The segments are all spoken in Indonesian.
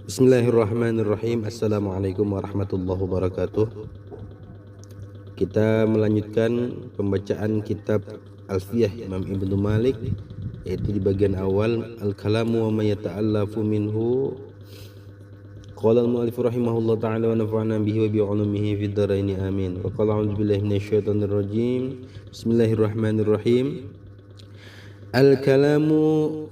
Bismillahirrahmanirrahim. Assalamualaikum warahmatullahi wabarakatuh. Kita melanjutkan pembacaan kitab Alfiyah Imam Ibnu Malik, yaitu di bagian awal al-kalamu wa ma yata'allafu minhu. Qala al-mu'allif rahimahullah ta'ala wa nafa'ana bihi wa bi 'ulumihi fid dharain amin. Wa qala a'udzu billahi minasyaitonir rajim. Bismillahirrahmanirrahim. Al-kalamu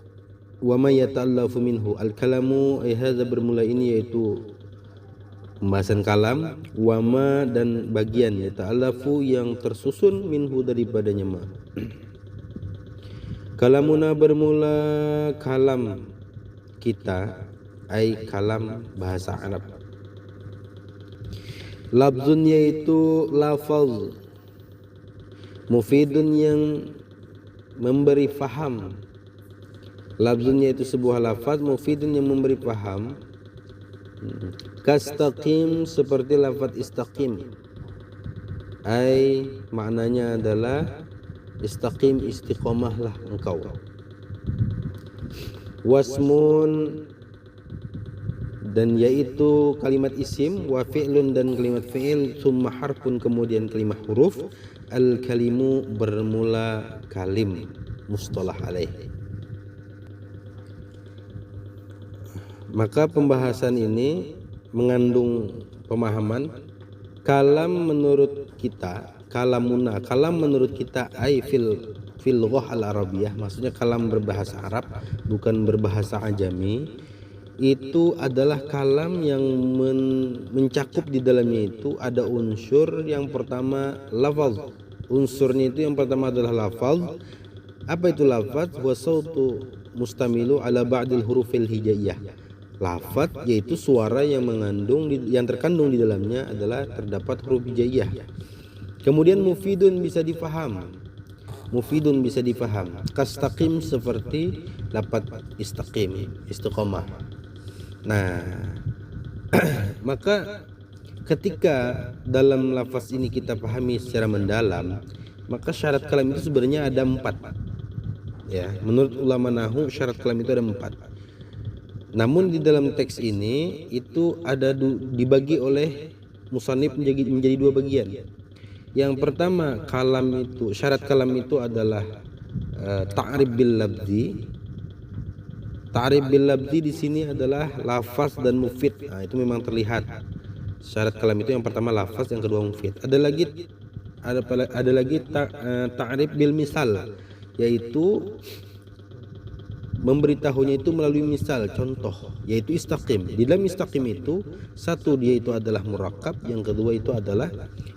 wa ma yata'allafu minhu. Al-kalamu hadza bermula ini yaitu pembahasan kalam, wa ma dan bagian yata'allafu yang tersusun minhu daripadanya ma. Kalamuna bermula kalam kita, ai kalam bahasa Arab. Labzun yaitu lafaz, mufidun yang memberi faham. Labzun yaitu sebuah lafaz, mufidun yang memberi faham. Kastaqim seperti lafaz istaqim, ai maknanya adalah istaqim, istiqomahlah engkau. Wasmun dan yaitu kalimat isim, wa fi'lun dan kalimat fi'il, summa harfun kemudian kalimat huruf, al kalimu bermula kalim, mustalah alaih. Maka pembahasan ini mengandung pemahaman kalam menurut kita, kalamuna, kalam menurut kita ai fil ghah al arabiyah, maksudnya kalam berbahasa Arab bukan berbahasa ajami. Itu adalah kalam yang mencakup di dalamnya itu ada unsur yang pertama lafaz. Unsurnya itu yang pertama adalah lafaz. Apa itu lafaz? Wa sautu mustamilu ala ba'dil hurufil hijaiyah. Lafaz yaitu suara yang terkandung di dalamnya adalah terdapat huruf hijaiyah. Kemudian mufidun bisa difaham. Mufidun bisa difaham. Kastaqim seperti lafaz istaqim, istiqomah. Nah, maka ketika dalam lafaz ini kita pahami secara mendalam, maka syarat kalam itu sebenarnya ada 4. Ya, menurut ulama nahwu syarat kalam itu ada 4. Namun di dalam teks ini itu ada dibagi oleh musannif menjadi 2 bagian. Yang pertama, kalam itu, syarat kalam itu adalah ta'rib bil labzi. Ta'rib bil labzi di sini adalah lafaz dan mufid. Nah, itu memang terlihat. Syarat kalam itu yang pertama lafaz, yang kedua mufid. Ada lagi ta'rib bil misal, yaitu memberitahunya itu melalui misal, contoh, yaitu istaqim. Di dalam istaqim itu, satu dia itu adalah murakkab, yang kedua itu adalah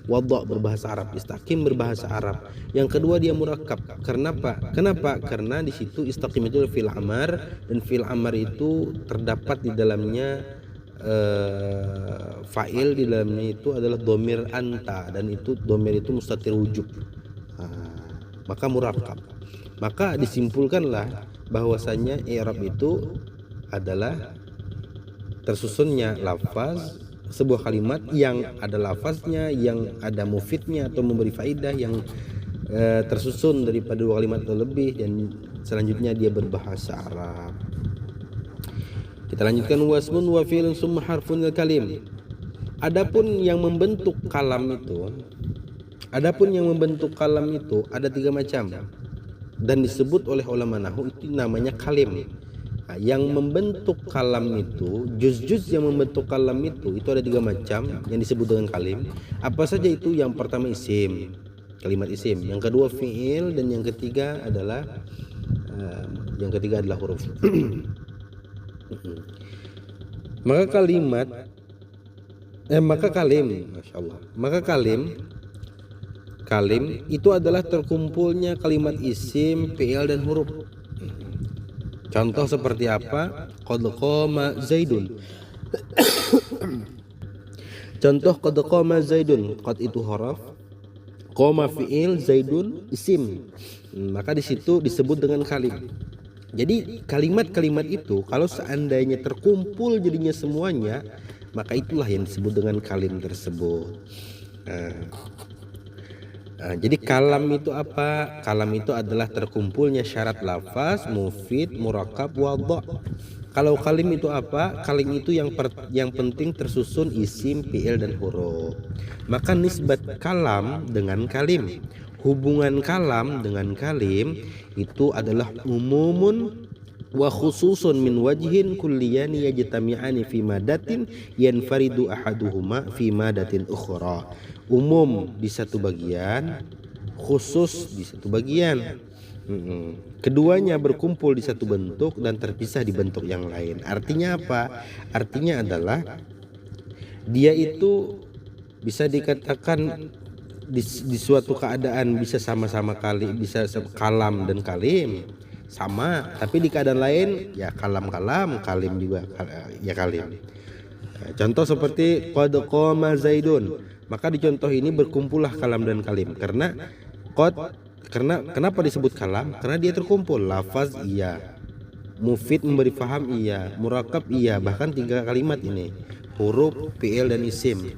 wadha berbahasa Arab. Istaqim berbahasa Arab. Yang kedua dia murakkab. Kenapa? Karena di situ istaqim itu fil amar, dan fil amar itu terdapat di dalamnya fa'il, di dalamnya itu adalah domir anta, dan itu domir itu mustatir wujub. Maka murakkab. Maka disimpulkanlah bahwasanya i'rab itu adalah tersusunnya lafaz, sebuah kalimat yang ada lafaznya, yang ada mufidnya atau memberi faidah, yang tersusun daripada 2 kalimat atau lebih, dan selanjutnya dia berbahasa Arab. Kita lanjutkan, wasmun wa fi'lun summa harfun kalim. Adapun yang membentuk kalam itu ada 3 macam dan disebut oleh ulama nahwu itu namanya kalim. Nah, yang membentuk kalam itu, juz-juz yang membentuk kalam itu ada 3 macam yang disebut dengan kalim. Apa saja itu? Yang pertama isim, kalimat isim. Yang kedua fi'il, dan yang ketiga adalah huruf. Maka kalim itu adalah terkumpulnya kalimat isim, fi'il dan huruf. Contoh seperti apa? Qad qama Zaidun. Contoh qad qama Zaidun, qad itu huruf, qama fi'il, Zaidun isim. Maka di situ disebut dengan kalim. Jadi kalimat-kalimat itu kalau seandainya terkumpul jadinya semuanya, maka itulah yang disebut dengan kalim tersebut. Jadi kalam itu apa? Kalam itu adalah terkumpulnya syarat lafaz, mufid, murakkab, wadha. Kalau kalim itu apa? Kalim itu yang penting tersusun isim, fi'il dan huruf. Maka nisbat kalam dengan kalim, hubungan kalam dengan kalim itu adalah umumun wa khususun min wajhin kulliyani yajtami'ani fi madatin yanfaridu ahaduhuma fi madatin ukhra. Umum di satu bagian, khusus di satu bagian. Keduanya berkumpul di satu bentuk dan terpisah di bentuk yang lain. Artinya apa? Artinya adalah dia itu bisa dikatakan di suatu keadaan bisa sama-sama kali, bisa kalam dan kalim sama, tapi di keadaan lain ya kalam-kalam, kalim juga ya kalim. Contoh seperti qad qama zaidun, maka di contoh ini berkumpullah kalam dan kalim karena kenapa disebut kalam? Karena dia terkumpul, lafaz iya, mufid memberi faham iya, murakab iya, bahkan 3 kalimat ini, huruf, fi'il dan isim,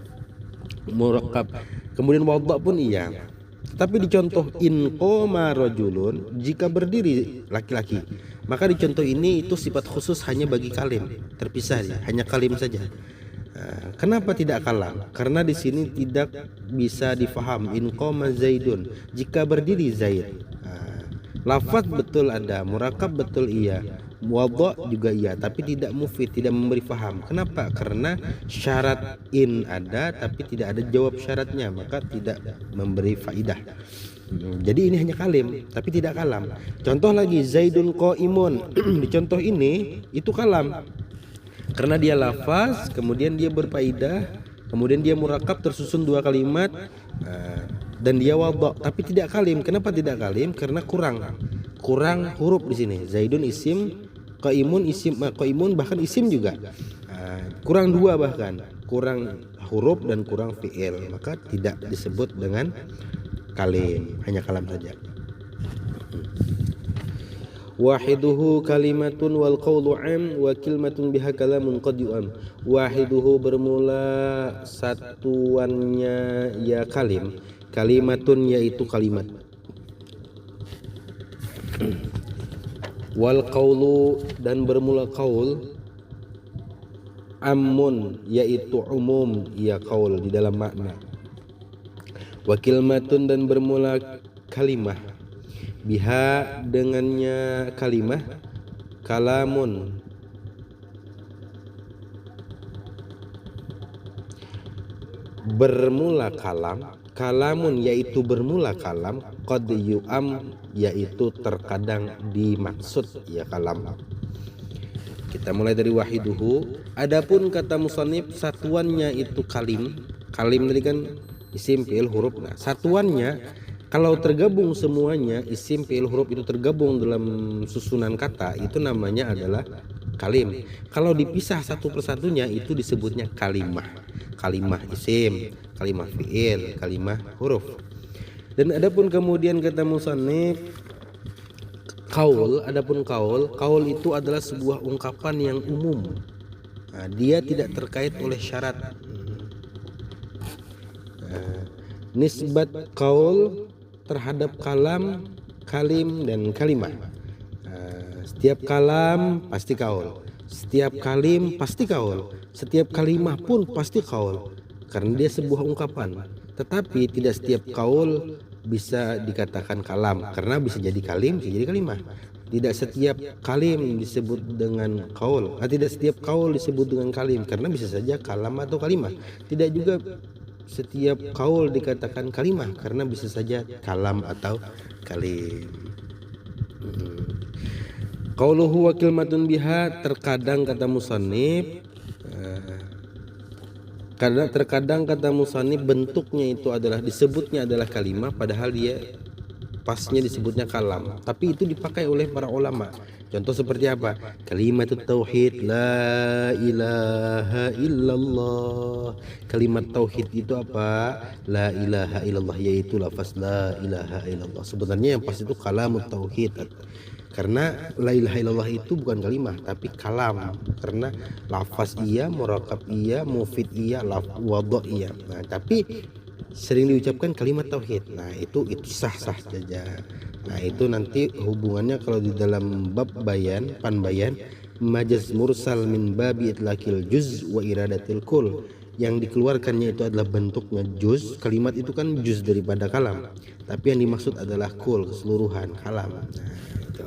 murakab, kemudian wadha pun iya. Tapi di contoh in qoma rajulun, jika berdiri laki-laki, maka di contoh ini itu sifat khusus hanya bagi kalim, terpisah ya, hanya kalim saja. Kenapa tidak kalam? Karena di sini tidak bisa difaham in qoma zaidun, jika berdiri zaid. Lafaz betul ada, murakab betul iya, wadha juga iya, tapi tidak mufid, tidak memberi faham. Kenapa? Karena syarat in ada tapi tidak ada jawab syaratnya, maka tidak memberi faidah. Jadi ini hanya kalim tapi tidak kalam. Contoh lagi zaidun qaimun. Di contoh ini itu kalam karena dia lafaz, kemudian dia berfaidah, kemudian dia murakab tersusun 2 kalimat, dan dia wadha tapi tidak kalim. Kenapa tidak kalim? Karena kurang huruf di sini. Zaidun isim, qaimun isim, qaimun bahkan isim juga kurang 2, bahkan kurang huruf dan kurang fi'il, maka tidak disebut dengan kalim, hanya kalam saja. Wahiduhu kalimatun wal qawlu am wa kalimatun biha kalamun qad yu'am. Wahiduhu bermula satuannya ya kalim, kalimatun yaitu kalimat, wal qawlu dan bermula qaul, amun yaitu umum ya qaul di dalam makna, wa kalimatun dan bermula kalimah, biha dengannya kalimah, kalamun bermula kalam, kalamun yaitu bermula kalam, qad yu'am yaitu terkadang dimaksud ya kalam. Kita mulai dari wahiduhu. Adapun kata musannif satuannya itu kalim. Kalim tadi kan isim, fi'il, huruf. Nah, satuannya kalau tergabung semuanya, isim, fi'il, huruf itu tergabung dalam susunan kata, itu namanya adalah kalim. Kalau dipisah satu persatunya itu disebutnya kalimah. Kalimah isim, kalimah fi'il, kalimah huruf. Dan adapun kemudian kata musannif kaul, adapun kaul itu adalah sebuah ungkapan yang umum. Nah, dia tidak terkait oleh syarat. Nisbat kaul terhadap kalam, kalim dan kalimah. Setiap kalam pasti kaul, setiap kalim pasti kaul, setiap kalimah pun pasti kaul, karena dia sebuah ungkapan. Tetapi tidak setiap kaul bisa dikatakan kalam, karena bisa jadi kalim, bisa jadi kalimah. Tidak setiap kalim disebut dengan kaul, tidak setiap kaul disebut dengan kalim, karena bisa saja kalam atau kalimah. Tidak juga setiap kaul dikatakan kalimah, karena bisa saja kalam atau kalim. Qauluhu wa kalimatun biha, terkadang kata musannif, terkadang kata musannif bentuknya itu adalah disebutnya adalah kalimah, padahal dia pasnya disebutnya kalam, tapi itu dipakai oleh para ulama. Contoh seperti apa? Kalimat tauhid, la ilaha illallah. Kalimat tauhid itu apa? La ilaha illallah, yaitu lafaz la ilaha illallah. Sebenarnya yang pas itu kalamut tauhid, karena la ilaha illallah itu bukan kalimah tapi kalam, karena lafaz iya, murakab iya, mufid iya, wadha iya. Nah, tapi sering diucapkan kalimat tauhid. Nah, itu sah-sah saja. Nah, itu nanti hubungannya kalau di dalam bab bayan, pan bayan, majaz mursal min babi itlaqil juz wa iradatil kul. Yang dikeluarkannya itu adalah bentuknya juz. Kalimat itu kan juz daripada kalam, tapi yang dimaksud adalah kul, keseluruhan kalam. Nah, itu.